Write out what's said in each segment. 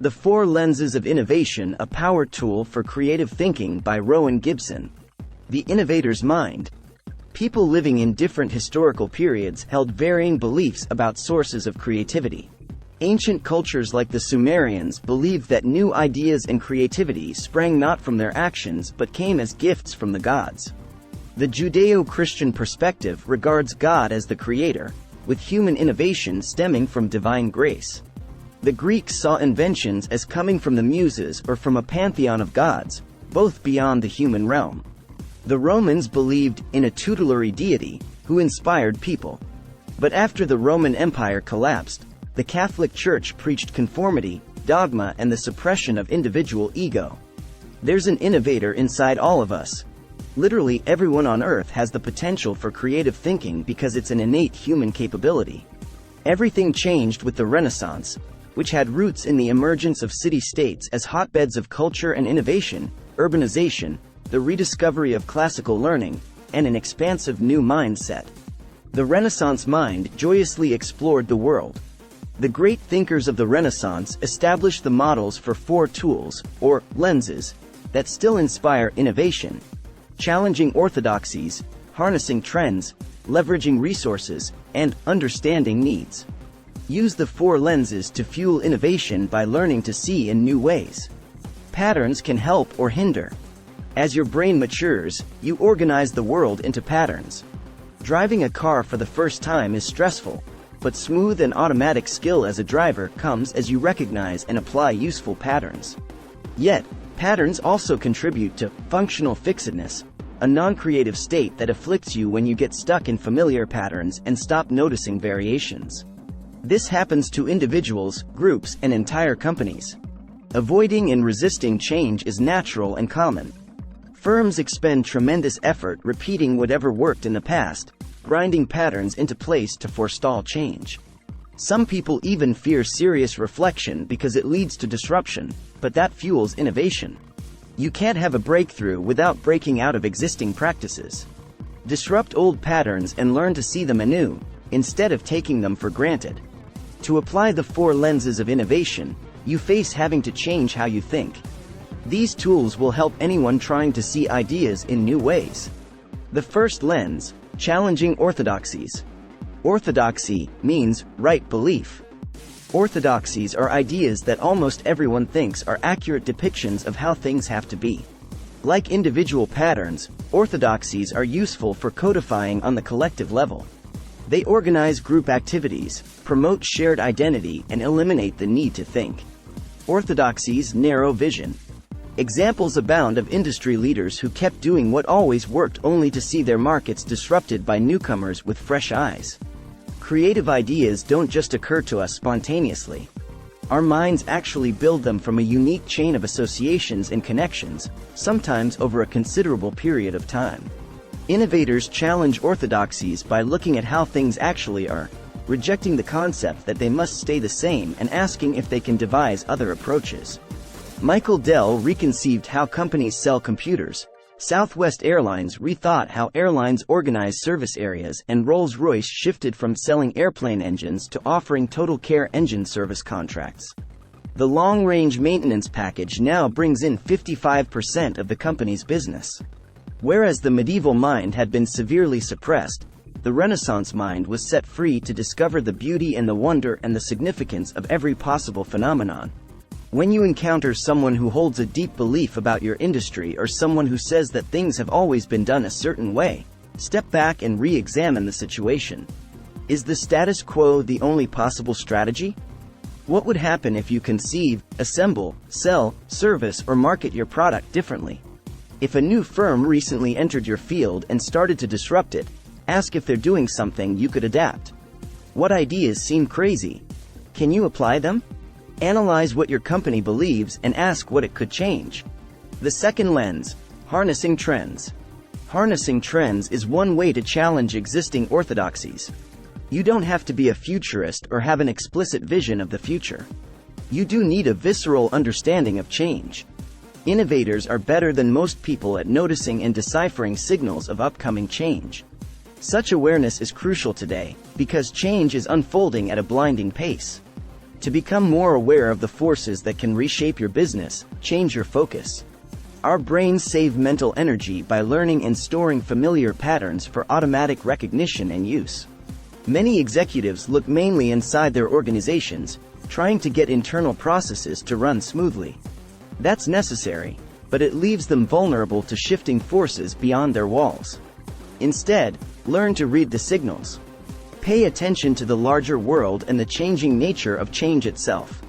The Four Lenses of Innovation, a Power Tool for Creative Thinking by Rowan Gibson. The innovator's mind. People living in different historical periods held varying beliefs about sources of creativity. Ancient cultures like the Sumerians believed that new ideas and creativity sprang not from their actions but came as gifts from the gods. The Judeo-Christian perspective regards God as the creator, with human innovation stemming from divine grace. The Greeks saw inventions as coming from the Muses or from a pantheon of gods, both beyond the human realm. The Romans believed in a tutelary deity, who inspired people. But after the Roman Empire collapsed, the Catholic Church preached conformity, dogma, and the suppression of individual ego. There's an innovator inside all of us. Literally everyone on Earth has the potential for creative thinking because it's an innate human capability. Everything changed with the Renaissance, which had roots in the emergence of city-states as hotbeds of culture and innovation, urbanization, the rediscovery of classical learning, and an expansive new mindset. The Renaissance mind joyously explored the world. The great thinkers of the Renaissance established the models for four tools, or lenses, that still inspire innovation: challenging orthodoxies, harnessing trends, leveraging resources, and understanding needs. Use the four lenses to fuel innovation by learning to see in new ways. Patterns can help or hinder. As your brain matures, you organize the world into patterns. Driving a car for the first time is stressful, but smooth and automatic skill as a driver comes as you recognize and apply useful patterns. Yet, patterns also contribute to functional fixedness, a non-creative state that afflicts you when you get stuck in familiar patterns and stop noticing variations. This happens to individuals, groups, and entire companies. Avoiding and resisting change is natural and common. Firms expend tremendous effort repeating whatever worked in the past, grinding patterns into place to forestall change. Some people even fear serious reflection because it leads to disruption, but that fuels innovation. You can't have a breakthrough without breaking out of existing practices. Disrupt old patterns and learn to see them anew, instead of taking them for granted. To apply the four lenses of innovation, you face having to change how you think. These tools will help anyone trying to see ideas in new ways. The first lens: challenging orthodoxies. Orthodoxy means right belief. Orthodoxies are ideas that almost everyone thinks are accurate depictions of how things have to be. Like individual patterns, orthodoxies are useful for codifying on the collective level. They organize group activities, promote shared identity, and eliminate the need to think. Orthodoxies narrow vision. Examples abound of industry leaders who kept doing what always worked only to see their markets disrupted by newcomers with fresh eyes. Creative ideas don't just occur to us spontaneously. Our minds actually build them from a unique chain of associations and connections, sometimes over a considerable period of time. Innovators challenge orthodoxies by looking at how things actually are, rejecting the concept that they must stay the same and asking if they can devise other approaches. Michael Dell reconceived how companies sell computers. Southwest Airlines rethought how airlines organize service areas, and Rolls-Royce shifted from selling airplane engines to offering total care engine service contracts. The long-range maintenance package now brings in 55% of the company's business. Whereas the medieval mind had been severely suppressed, the Renaissance mind was set free to discover the beauty and the wonder and the significance of every possible phenomenon. When you encounter someone who holds a deep belief about your industry or someone who says that things have always been done a certain way, step back and re-examine the situation. Is the status quo the only possible strategy? What would happen if you conceive, assemble, sell, service, or market your product differently? If a new firm recently entered your field and started to disrupt it, ask if they're doing something you could adapt. What ideas seem crazy? Can you apply them? Analyze what your company believes and ask what it could change. The second lens: harnessing trends. Harnessing trends is one way to challenge existing orthodoxies. You don't have to be a futurist or have an explicit vision of the future. You do need a visceral understanding of change. Innovators are better than most people at noticing and deciphering signals of upcoming change. Such awareness is crucial today, because change is unfolding at a blinding pace. To become more aware of the forces that can reshape your business, change your focus. Our brains save mental energy by learning and storing familiar patterns for automatic recognition and use. Many executives look mainly inside their organizations, trying to get internal processes to run smoothly. That's necessary, but it leaves them vulnerable to shifting forces beyond their walls. Instead, learn to read the signals. Pay attention to the larger world and the changing nature of change itself.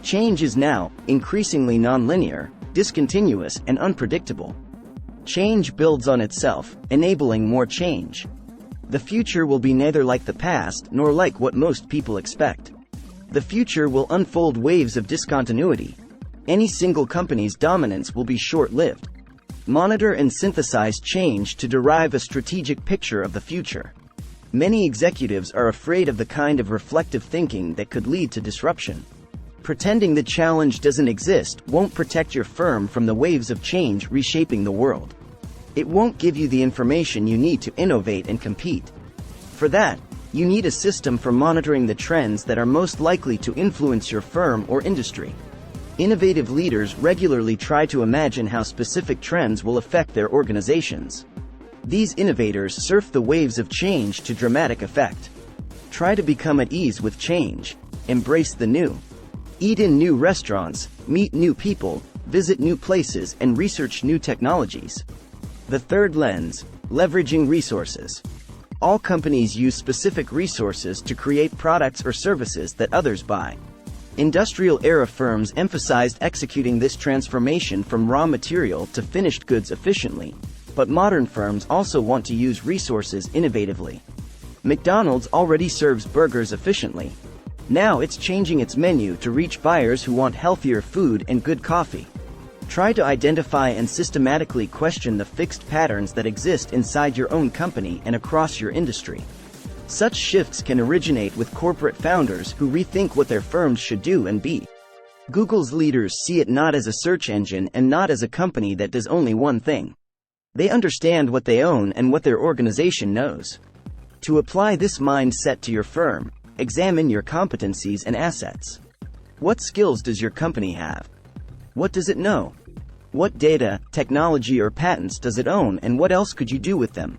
Change is now increasingly nonlinear, discontinuous, and unpredictable. Change builds on itself, enabling more change. The future will be neither like the past nor like what most people expect. The future will unfold waves of discontinuity. Any single company's dominance will be short-lived. Monitor and synthesize change to derive a strategic picture of the future. Many executives are afraid of the kind of reflective thinking that could lead to disruption. Pretending the challenge doesn't exist won't protect your firm from the waves of change reshaping the world. It won't give you the information you need to innovate and compete. For that, you need a system for monitoring the trends that are most likely to influence your firm or industry. Innovative leaders regularly try to imagine how specific trends will affect their organizations. These innovators surf the waves of change to dramatic effect. Try to become at ease with change. Embrace the new. Eat in new restaurants, meet new people, visit new places, and research new technologies. The third lens, leveraging resources. All companies use specific resources to create products or services that others buy. Industrial-era firms emphasized executing this transformation from raw material to finished goods efficiently. But modern firms also want to use resources innovatively. McDonald's already serves burgers efficiently. Now it's changing its menu to reach buyers who want healthier food and good coffee. Try to identify and systematically question the fixed patterns that exist inside your own company and across your industry. Such shifts can originate with corporate founders who rethink what their firms should do and be. Google's leaders see it not as a search engine and not as a company that does only one thing. They understand what they own and what their organization knows. To apply this mindset to your firm, examine your competencies and assets. What skills does your company have? What does it know? What data, technology, or patents does it own, and what else could you do with them?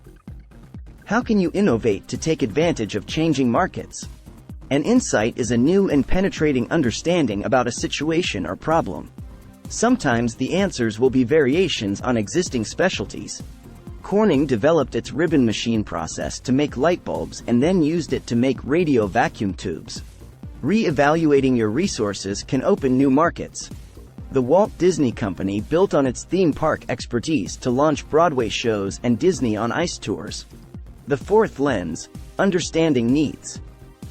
How can you innovate to take advantage of changing markets? An insight is a new and penetrating understanding about a situation or problem. Sometimes the answers will be variations on existing specialties. Corning developed its ribbon machine process to make light bulbs and then used it to make radio vacuum tubes. Re-evaluating your resources can open new markets. The Walt Disney Company built on its theme park expertise to launch Broadway shows and Disney on Ice tours. The fourth lens, understanding needs.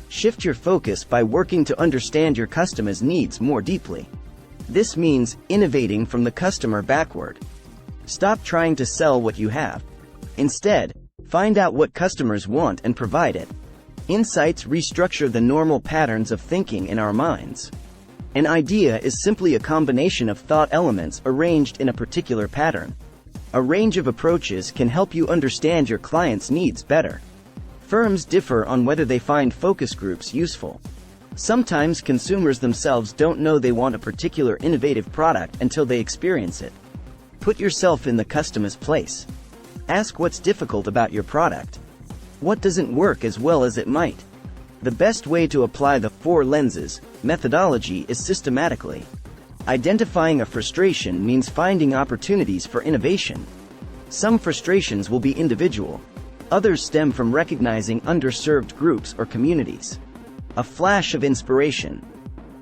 Shift your focus by working to understand your customers' needs more deeply. This means innovating from the customer backward. Stop trying to sell what you have. Instead, find out what customers want and provide it. Insights restructure the normal patterns of thinking in our minds. An idea is simply a combination of thought elements arranged in a particular pattern. A range of approaches can help you understand your client's needs better. Firms differ on whether they find focus groups useful. Sometimes consumers themselves don't know they want a particular innovative product until they experience it. Put yourself in the customer's place. Ask what's difficult about your product. What doesn't work as well as it might? The best way to apply the four lenses methodology is systematically. Identifying a frustration means finding opportunities for innovation. Some frustrations will be individual. Others stem from recognizing underserved groups or communities. A flash of inspiration.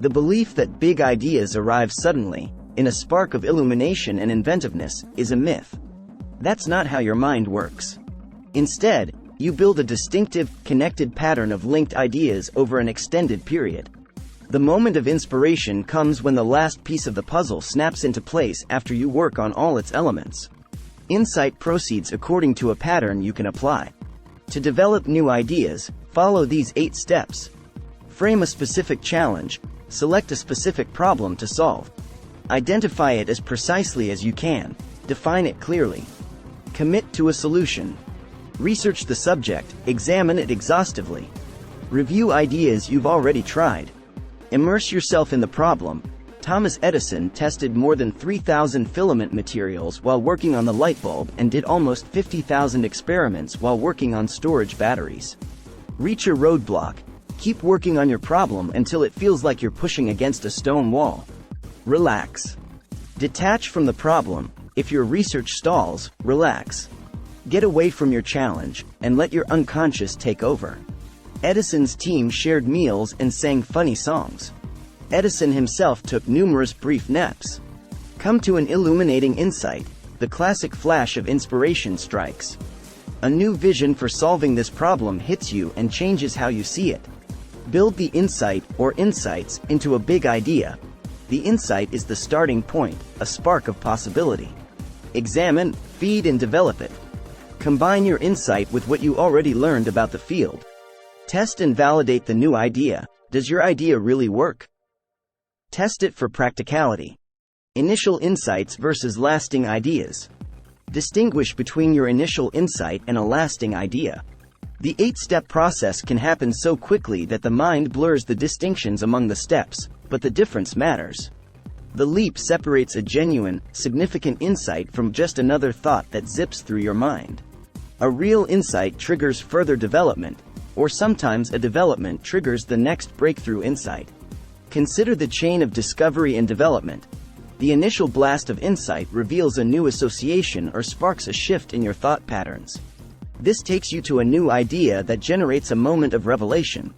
The belief that big ideas arrive suddenly, in a spark of illumination and inventiveness, is a myth. That's not how your mind works. Instead, you build a distinctive, connected pattern of linked ideas over an extended period. The moment of inspiration comes when the last piece of the puzzle snaps into place after you work on all its elements. Insight proceeds according to a pattern you can apply. To develop new ideas, follow these 8 steps. Frame a specific challenge. Select a specific problem to solve. Identify it as precisely as you can. Define it clearly. Commit to a solution. Research the subject. Examine it exhaustively. Review ideas you've already tried. Immerse yourself in the problem. Thomas Edison tested more than 3,000 filament materials while working on the light bulb and did almost 50,000 experiments while working on storage batteries. Reach a roadblock. Keep working on your problem until it feels like you're pushing against a stone wall. Relax. Detach from the problem. If your research stalls, relax. Get away from your challenge, and let your unconscious take over. Edison's team shared meals and sang funny songs. Edison himself took numerous brief naps. Come to an illuminating insight. The classic flash of inspiration strikes. A new vision for solving this problem hits you and changes how you see it. Build the insight, or insights, into a big idea. The insight is the starting point, a spark of possibility. Examine, feed and develop it. Combine your insight with what you already learned about the field. Test and validate the new idea. Does your idea really work? Test it for practicality. Initial insights versus lasting ideas. Distinguish between your initial insight and a lasting idea. The 8-step process can happen so quickly that the mind blurs the distinctions among the steps, but the difference matters. The leap separates a genuine, significant insight from just another thought that zips through your mind. A real insight triggers further development, or sometimes a development triggers the next breakthrough insight. Consider the chain of discovery and development. The initial blast of insight reveals a new association or sparks a shift in your thought patterns. This takes you to a new idea that generates a moment of revelation.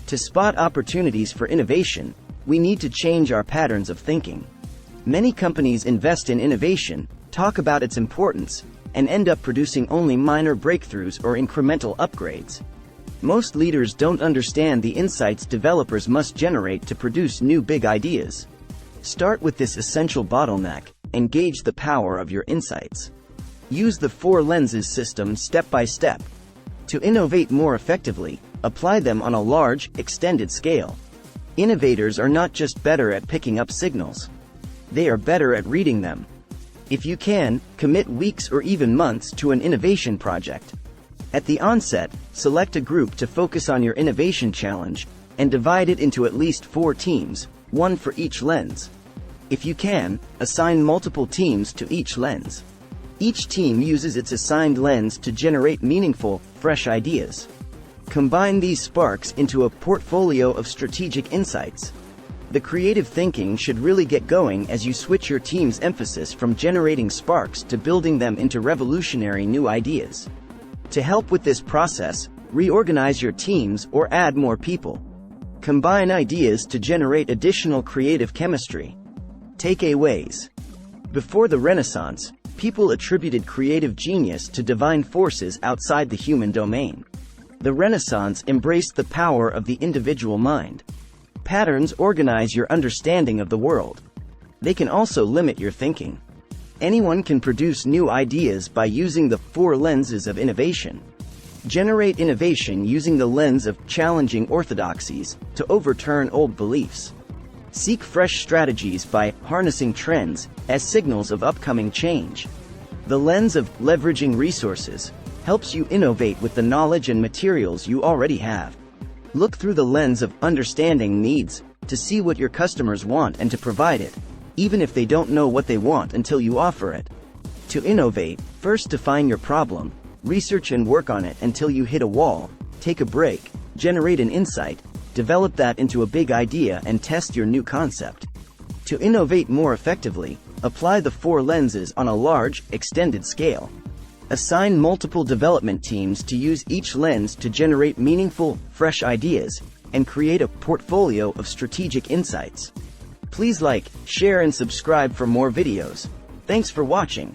To spot opportunities for innovation, we need to change our patterns of thinking. Many companies invest in innovation, talk about its importance, and end up producing only minor breakthroughs or incremental upgrades. Most leaders don't understand the insights developers must generate to produce new big ideas. Start with this essential bottleneck, engage the power of your insights. Use the 4 lenses system step by step. To innovate more effectively, apply them on a large, extended scale. Innovators are not just better at picking up signals. They are better at reading them. If you can, commit weeks or even months to an innovation project. At the onset, select a group to focus on your innovation challenge, and divide it into at least 4 teams, 1 for each lens. If you can, assign multiple teams to each lens. Each team uses its assigned lens to generate meaningful, fresh ideas. Combine these sparks into a portfolio of strategic insights. The creative thinking should really get going as you switch your team's emphasis from generating sparks to building them into revolutionary new ideas. To help with this process, reorganize your teams or add more people. Combine ideas to generate additional creative chemistry. Takeaways. Before the Renaissance, people attributed creative genius to divine forces outside the human domain. The Renaissance embraced the power of the individual mind. Patterns organize your understanding of the world. They can also limit your thinking. Anyone can produce new ideas by using the 4 lenses of innovation. Generate innovation using the lens of challenging orthodoxies to overturn old beliefs. Seek fresh strategies by harnessing trends as signals of upcoming change. The lens of leveraging resources helps you innovate with the knowledge and materials you already have. Look through the lens of understanding needs to see what your customers want and to provide it, even if they don't know what they want until you offer it. To innovate, first define your problem, research and work on it until you hit a wall, take a break, generate an insight, develop that into a big idea and test your new concept. To innovate more effectively, apply the 4 lenses on a large, extended scale. Assign multiple development teams to use each lens to generate meaningful, fresh ideas, and create a portfolio of strategic insights. Please like, share and subscribe for more videos. Thanks for watching.